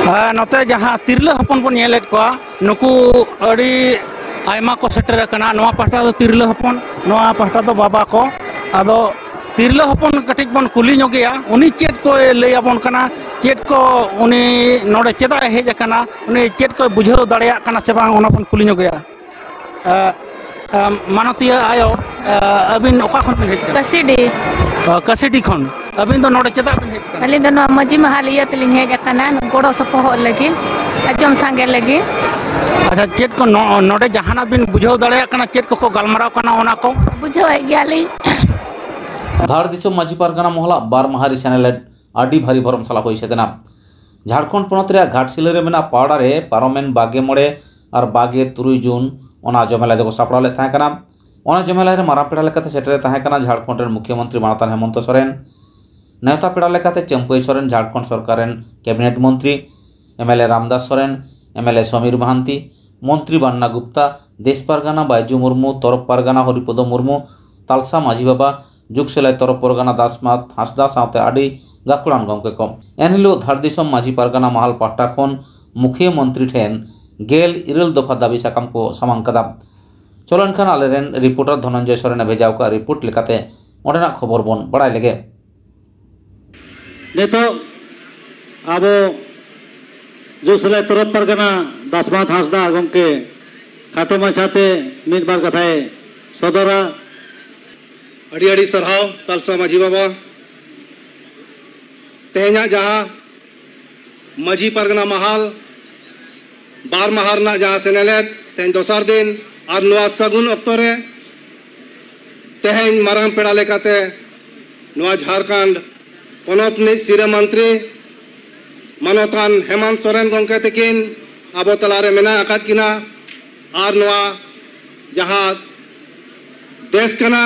नोते जहाँ तिरला हपन बन नेलेत को नुकु अड़ी आयमा को सेटर कना नवा पाटा दो तिरला हपन नवा पाटा दो बाबा को आदो तिरला हपन कटिक बन कुली नोगेया उनी चेत को लैया बन कना चेत को उनी नोडे चेदा हेज कना उनी चेत को बुझाव दाड़ेया कना से बांग ओना बन कुली नोगेया मानतिया आयो अबिन ओका खन हेज कसिडी खन अबिन दो नोडे चेदा हेज अली दो मजी महालिया तलिन हेज कना गोड़ो सपोह लगी अजम सांगे लगी अच्छा चेत को नोडे जहाना बिन बुझाव दाड़ेया कना चेत को गलमराव कना ओना को बुझाव गयाली धार दिसो माजी पारगाना मोहला बार महारी चैनल आडी भारी भरम सला होई सेतना झारखंड पनत रे घाटशिला रे मेना पावड़ा रे पारोमेन बागे मोड़े और बागे तुरुई जून ओना जमेला देखो सापड़ा ले थाहे कना ओना जमेला रे मारा पेड़ा लेकाते सेटरे थाहे कना झारखंड रे मुख्यमंत्री मानतान हेमंत सोरेन नेता पेड़ा लेकाते चंपई सोरेन झारखंड सरकार रेन कैबिनेट मंत्री एमएलए रामदास सोरेन एमएलए समीर महांती मंत्री बन्ना गुप्ता देश पारगाना बायजू मुर्मू तरफ पारगाना हरिपद मुर्मू तालसा माझी बाबा जुग सेलाई तरफ पारगाना दासमात हासदा साथे आडी गाकुड़ान गमके को एनहिलो धार दिसम माझी पारगाना महल पाटा खन मुख्यमंत्री ठेन गेल इरल दफा दाबी साकाम को सामांग कदा चलन खान आलेरेन रिपोर्टर धनंजय सोरेन भेजाव का रिपोर्ट लेकाते ओडेना खबर बन बड़ाई लेगे नेतो अब जुग सेलाई तरफ पारगाना दासमात हासदा गमके खाटो माछाते मिट बार कथाए सदरा अड़ी अड़ी सरहाव तालसा माझी बाबा तेहना जहाँ माझी पारगाना महल बार महार ना जहाँ सेनेलेत तेहन दोसार दिन और नुआ सगुन अक्तरे तेहन मारांग पेड़ा लेकाते नुआ झारखंड पनत नि सिरे मंत्री मानतान हेमंत सोरेन गंके तकिन आबो तलारे मेना आकाद किना और नुआ जहाँ देश कना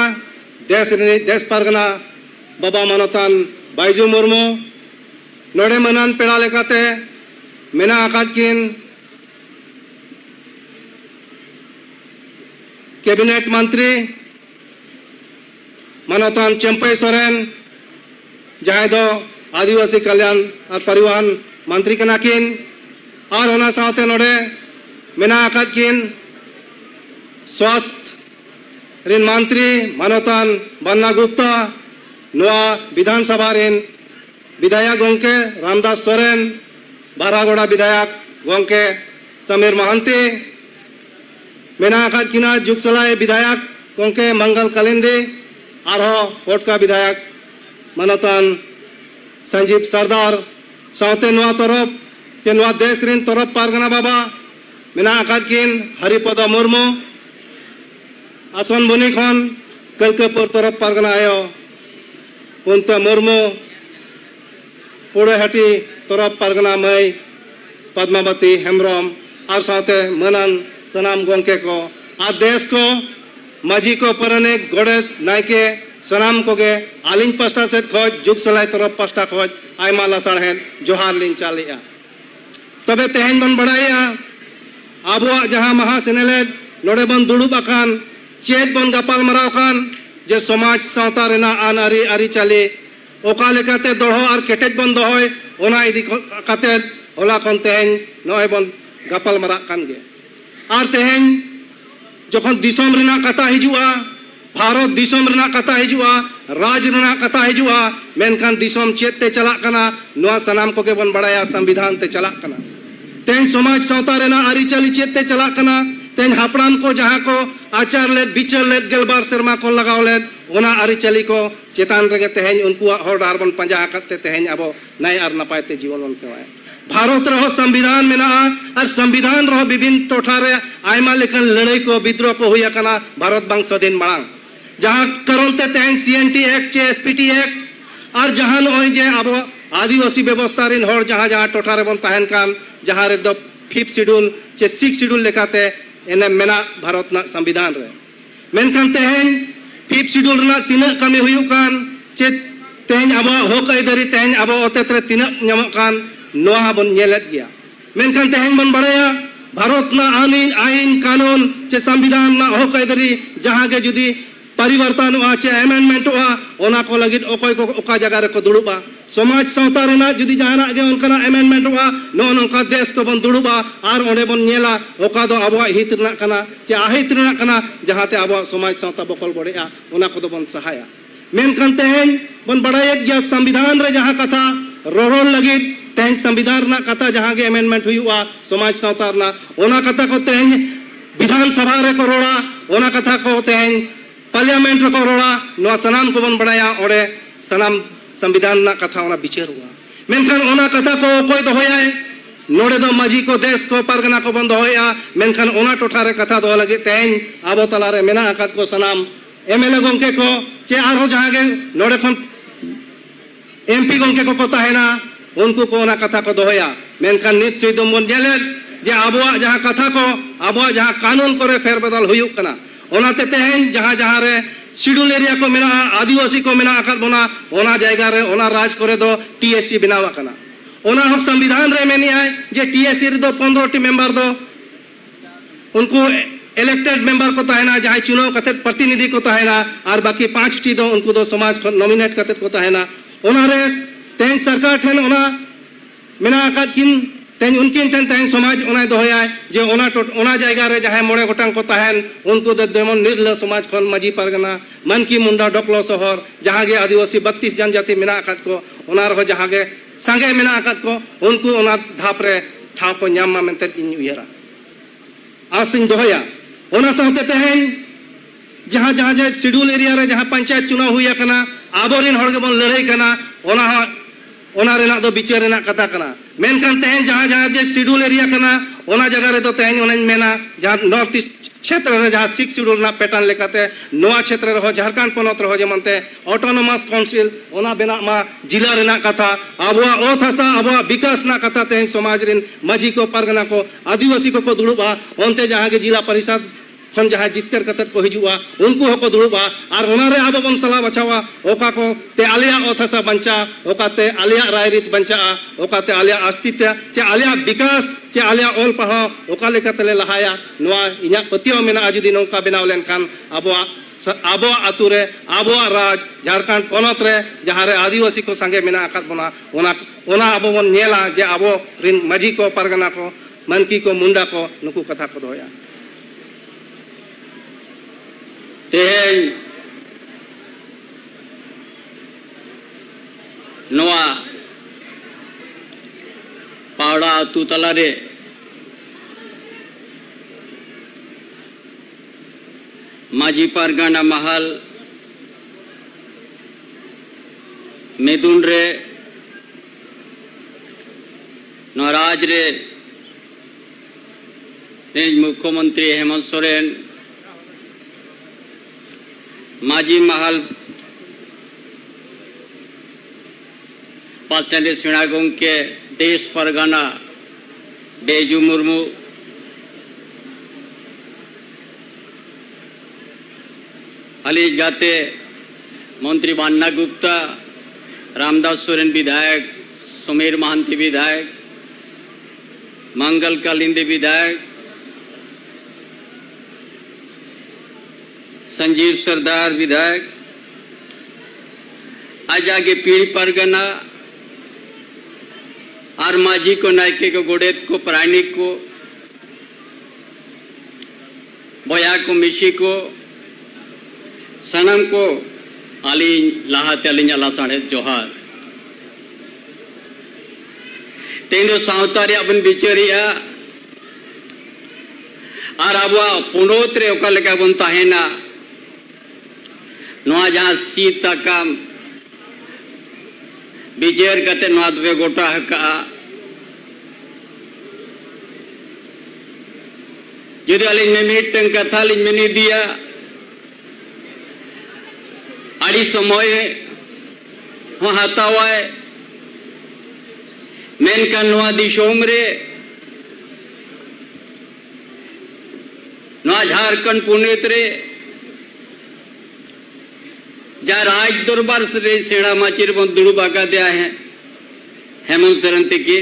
देश पारगाना बाबा मानतान बायजू मुर्मू नोड़े मनन पेड़ा लेकाते मेना आकाद किन कैबिनेट मंत्री मानतान चंपई सोरेन जहाँ दो आदिवासी कल्याण और परिवहन मंत्री कना किन और होना साथे नोड़े मेना आकाद किन स्वास्थ्य रिन मंत्री मानतान बन्ना गुप्ता नुआ विधानसभा रिन विधायक गंके रामदास सोरेन बारागोड़ा विधायक गंके समीर महांती मेना आकाद किना जुग सेलाई विधायक गंके मंगल कलिंदी और कोटका विधायक मानतान संजीव सरदार साथे नुआ तरफ के नुआ देश रिन तरफ पारगाना बाबा मेना आकाद किन हरिपद मुर्मू आसन बनी खन कलकपुर तरफ पारगाना आयो पुनते मुर्मू पुड़ेहाटी तरफ पारगाना मई पद्मावती हेम्ब्रम और साथे मनन सनाम गंके को आ देश को माझी को परनिक गोड़े नायके सनाम को गे आलिंग पास्टा से खोज जुग सेलाई तरफ पास्टा खोज आयमा लसाड़हेन जोहार लिंग चालिया तबे तेहन बन बढ़ाया आबुआ जहाँ महासेनेलेद नोड़े बन दुड़ुब अकान चेत बन गपाल मराव खान जे समाज सावता रेना आन आरी आरी चाली ओका लेकाते दोड़ो और केटेज बन दोहोय ओना इदी काते होला खन तेहन नय बन गपाल मरा कान गे और तेहन जखन दिसम रेना कथा हिजुआ भारत दिसम रेना कथा हिजुआ राज रेना कथा हिजुआ मेनखान दिसम चेत ते चला कना नुआ सनाम को के बन बढ़ाया संविधान ते चला कना तेहन समाज सावता रेना आरी चाली चेत ते चला कना तेहन हापड़ाम को जहाँ को आचार लेद बिचार लेद गेलबार शर्मा को लगाव लेद ओना आरी चाली को चेतान रेगे तेहन उनको हर डार बन पंजा करते तेहन अब नए और नपाय ते जीवन बन केवाय भारत रहो संविधान मेना और संविधान रहो विभिन्न टोठारे आयमा लेखन लड़ाई को विद्रोह को हुई कना भारत बांग स्वाधीन मांग जहाँ करोनते तेहन सीएनटी एक्ट चे एसपीटी एक्ट और जहाँ नोय जे अब आदिवासी व्यवस्था रिन हर जहाँ जहाँ टोठारे बन तहन कान जहाँ रे दो 5th शेड्यूल चे 6th शेड्यूल लेकाते एने मेना भारत ना संविधान रे मेनखान तेहन 5th शेड्यूल ना तीना कमी हुई कान चे तेहन अब होक आइदारी तेहन अब ओतेत्रे तीना ᱧᱟᱢᱚᱜ कान नोहा बन नेलेत गया मेनखान तेहन बन बढ़ाया भारत ना आईन कानून चे संविधान ना होक आइदारी जहाँ के जुदी परिवर्तन चे एमेंडमेंट ओना को लगित ओकोय को ओका जगह रे को दुड़ुबा समाज सावता रेना जुदी जहाना गे उनका एमेंडमेंट नो नोका देश को बन दुड़ुबा आर ओंडे बन नेला ओका दो आबो हित रना कना चे आहित रना कना जहाते आबो समाज सावता बकल बड़ेया ओना को दो बन सहाया मेनखान तेहेन बन बड़ायत या संविधान रे जहां कथा रोरोल लगित तेहेन संविधान रना कथा जहां गे एमेंडमेंट हुआ समाज सावता रना ओना कथा को तेहेन विधानसभा रे को रोड़ा ओना कथा को तेहेन पार्लियामेंट रे को रोड़ा नो सनाम को बन बड़ाया ओडे सनाम संविधान ना कथा ओना विचार हुआ मेनखान ओना कथा को कोई दो होया नोड़े दो मजी को देश को परगना को बंद होया मेनखान ओना टोठा रे कथा दो लगे तेहेन आबो तला रे मेना आकात को सनाम एमएलए गोंके को चे आरो जहां गे नोड़े खन एमपी गोंके को कोता है ना उनको को ओना कथा को दोया मेनखान नित से दम बन जेले जे आबो जहां कथा को आबो जहां कानून करे फेर बदल हुयुक कना ओनाते तेहेन जहां जहां रे शेड्यूल एरिया को मेना आदिवासी को मेना आकात बना ओना जायगा रे ओना राज करे दो टीएससी बनावा कना ओना हम संविधान रे मेनी है जे टीएससी रे दो 15 टी मेंबर दो उनको इलेक्टेड मेंबर को तहना जहां चुनाव कते प्रतिनिधि को तहना और बाकी 5 टी दो उनको दो समाज को नॉमिनेट कते को तहना ओना रे तेन सरकार ठन ओना मेना आकात किन तेन उनकी ठन तेन समाज ओना दोया जे ओना जायगा रे जहां मोड़े गोटांग को तहन उनको दो देमन निर्ल समाज खन मजी परगना मन की मुंडा डकलो शहर जहां गे आदिवासी 32 जनजाति मेना आकात को ओना रे जहां गे संगे मेना आकात को उनको ओना धाप रे ठाव को न्यामा मेनते इन उयरा आसिन दोया ओना साथे तेहेन जहां जहां जे शेड्यूल एरिया रे जहां पंचायत चुनाव हुई कना आबोरिन हर के बन लड़ाई कना ओना रेना दो बिचार रेना कथा कना मेनखान तेहेन जहां जहां जे शेड्यूल एरिया कना ओना जगह रे तो तेहेन ओना मेना जहां नॉर्थ ईस्ट क्षेत्र रे जहां 6 शेड्यूल ना पैटर्न लेकाते नोआ क्षेत्र रे हो झारखंड पनत रे हो जेमनते ऑटोनोमस काउंसिल ओना बेना मा जिला रेना कथा आबोआ ओथ हसा आबोआ विकास ना कथा तेहेन समाज रिन मजी को परगना को आदिवासी को दुड़ुबा ओनते जहां के जिला परिषद खन जहां जितकर कतत को हिजुआ उनको हको दुड़ुबा और ओना रे आबो बन सला बचावा ओका को ते आलिया ओथसा बंचा ओका ते आलिया रायरित बंचा ओका ते आलिया अस्तित्व चे आलिया विकास चे आलिया ओल पढ़ा ओका लेका तले लहाया नोआ इना पतियो मेना आजुदी नौका बनाव लेन खान आबो आतु रे आबो राज झारखंड पनत रे जहां रे आदिवासी को संगे मेना आकात बना ओना आबो बन नेला जे आबो रिन मजी को परगना को मनकी को मुंडा को नुकु कथा को दोया तेहेन नोआ पावड़ा अतु तलारे माजी पारगाना महल मेदुन रे नराज रे मुख्यमंत्री हेमंत सोरेन माजी महल पास्टेंडे सेना गोंके देश परगना बेजू मुर्मू अलीज गाते मंत्री बान्ना गुप्ता रामदास सोरेन विधायक समीर महांती विधायक मंगल कालिंदे विधायक संजीव सरदार विधायक आज आगे पीढ़ी परगना और माझी को नायके को गोडेत को प्राणिक को बोया को मिशी को सनम को अली लाहाते अली अल्लाह साढ़े जोहार तेनो सावतारी अपन बिचरिया और अब पुनोत्रे ओका लेका बन ताहेना नोआ जहां सीता का बिचेर कते नोआ दबे गोटा हका यदि अली मिमिट कथा लिन मिनी दिया आड़ी समय हो हतावाय मेनका नोआ दिशोम रे नोआ झारखंड पुनेत रे जा राज दरबार से सेड़ा माचिर बन दुड़ू बाका दिया है हेमंत सोरेन की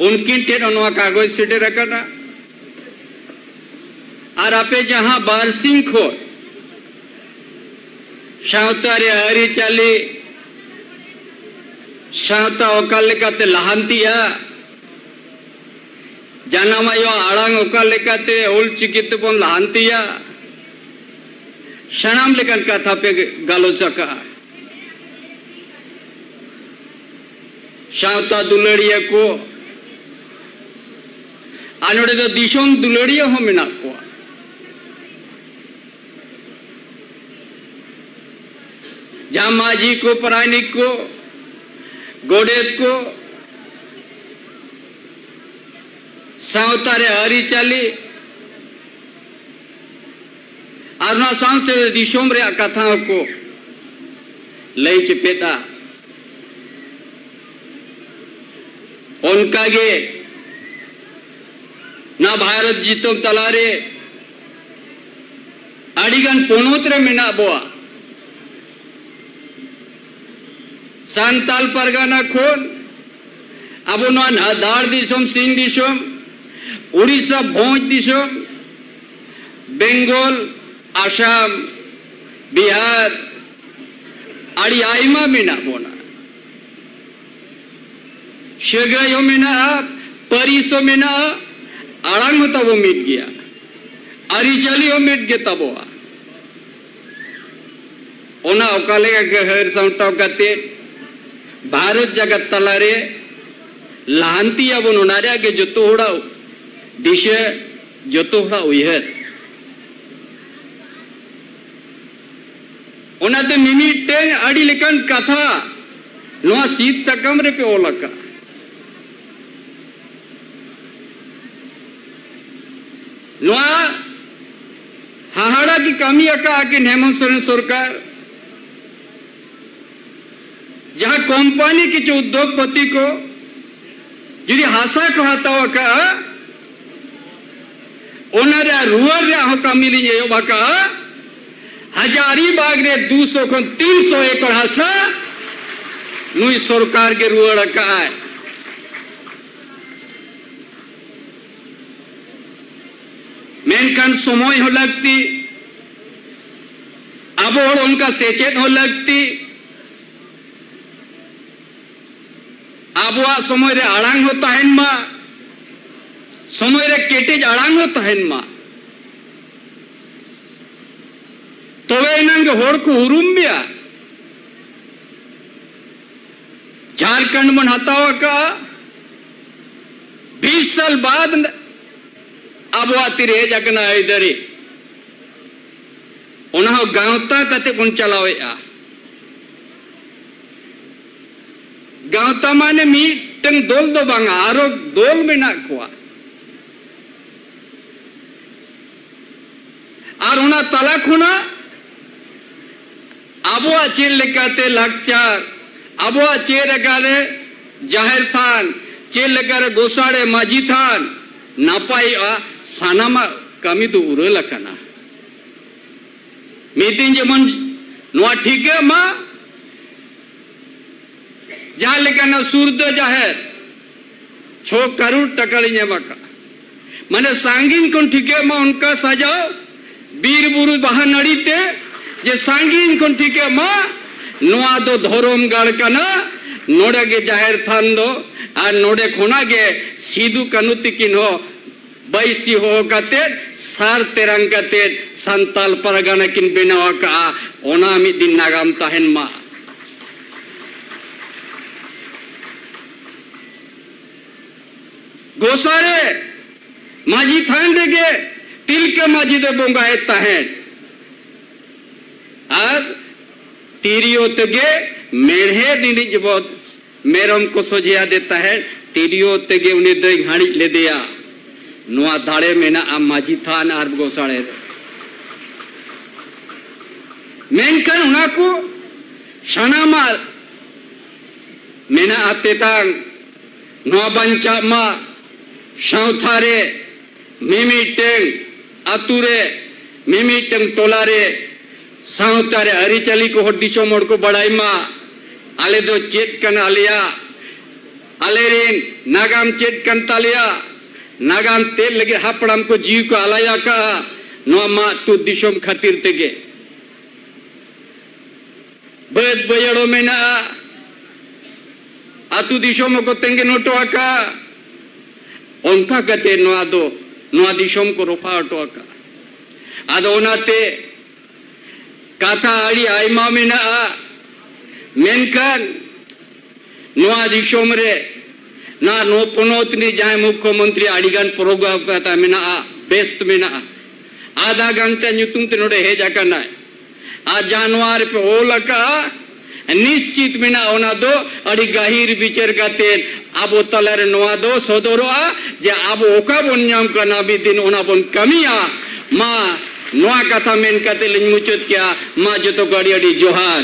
उनकी टेन कागज सेटे रखना और आपे जहां बारसिंग खो सावता रे आरी चाली सावता ओका लेकाते लहांतिया जानामायो आड़ांग ओका लेकाते ओल चिकित बन लहांतिया शनाम लेकन कथा पे गालोचका सावता दुलड़िया को आनोड़े तो दिशोम दुलड़िया हो मिना को जहां माजी को परायनिक को गोडेत को सावतारे हरी चाली और ना सांसे दिशोम रे कथा को लई चिपेता उनका गे ना भारत जीतो तलारे अड़ीगन पोनोत्रे मिना बोआ सांताल परगना खोन अब ना दाड़ दिसोम सिंह दिसोम उड़ीसा भोज दिसोम बेंगल आसाम बिहार अड़ी आईमा मिना बोना शेगायो मिना परिसो मिना आड़ांग होता वो मिट गया अरिचली हो मिट गया तब ओना ओकाले का हर संताव करते भारत जगत तलारे लांती अब उन्होंने आगे जो तो होड़ा दिशे जो तो होड़ा उयहर उन्हें मिमिटें अड़ी लेकिन कथा नवा सीत सकम रे पे ओलका नवा हाहाड़ा की कमी अका आके हेमंत सोरेन सरकार जहां कंपनी की जो उद्योगपति को जुदी हासा को हतावा का ओनरे रुअर रे हो कमी ली ये बाका हजारीबाग रे 200 को 300 एकड़ हासा नुई सरकार के रुअर का है मेनकान समय हो लगती अब और उनका सेचेत हो लगती आबुआ समय रे आड़ांग होता है मा समय रे केटेज आड़ांग होता है मा तो वे इनके होड़ को उरुम बिया झारखंड में हतावा का 20 साल बाद अब आती जगना इधर उन्हें गांवता कते कौन चलावे गांवता माने मीटंग दोल दो बांगा आरो दोल में ना कुआ और उन्हें तला खुना अबुआ चेर लेकाते लाकचार अबुआ चेर लेकारे जाहिर थान चेर लेकारे गोसाड़े माजी थान नापाई सानामा कमी तो उरला कना मीटिंग जेमन नवा ठीक है मा जहां लेकाना सूरद जाहिर 6 करोड़ टका लिने बाका माने सांगिन कोन ठीक है मा उनका सजाओ बीर बुरु बाहा नड़ीते जे सांगिन कोन ठीक है मा नवा दो धर्म गढ़ कना नोड़े के जाहिर थान दो और नोड़े खोना के सीधु कानू तिकिन हो बैसी हो कते सार तेरंग कते संताल परगना किन बेनावा का ओना मी दिन नागाम ताहेन मा गोसारे माजी थान रेगे तिल के माजी दे बोंगाए ताहेन और तीरियो तेगे मेढ़े दिन जब मेरम को सोजिया देता है तीरियो तेगे उन्हें दे घाड़ी ले दिया नुआ धाड़े में ना आम माजी थान आर गोसाड़े मेनकन उना को शनामा मेना आते तांग नुआ बंचा मा शाउथारे मिमीटेंग अतुरे मिमीटेंग टोलारे साउथारे हरिचली को हड्डीशो मोड़ को बढ़ाई मा आले दो चेत कन आलिया आले रेन नागाम चेत कन तालिया नागाम तेल लगे हापड़ाम को जीव को आलाया का नोआ मा तु दिसोम खातिर तेगे बद बयड़ो मेना आतु दिसोम को तेंगे नोटो आका उनका कते नोआ दिसोम को रोफा ऑटो आका आदो ओनाते काथा आड़ी आयमा मेना मेनकान नोआ दिसोम रे ना नो पोनोतनी जाय मुख्यमंत्री आड़ीगान प्रोग्राम कता मेना बेस्ट मेना आधा गंटे नुतुम ते नोडे हे जाकना आ जानवर पे ओलका निश्चित मेना ओना दो अड़ी गहिर विचार काते आबो तलरे नोआ दो सदरोआ जे आबो ओका बोन नाम कना भी दिन ओना बोन कमिया मा नोआ कथा मेन काते लिन मुचत क्या मा जतो गाड़ी अड़ी जोहार।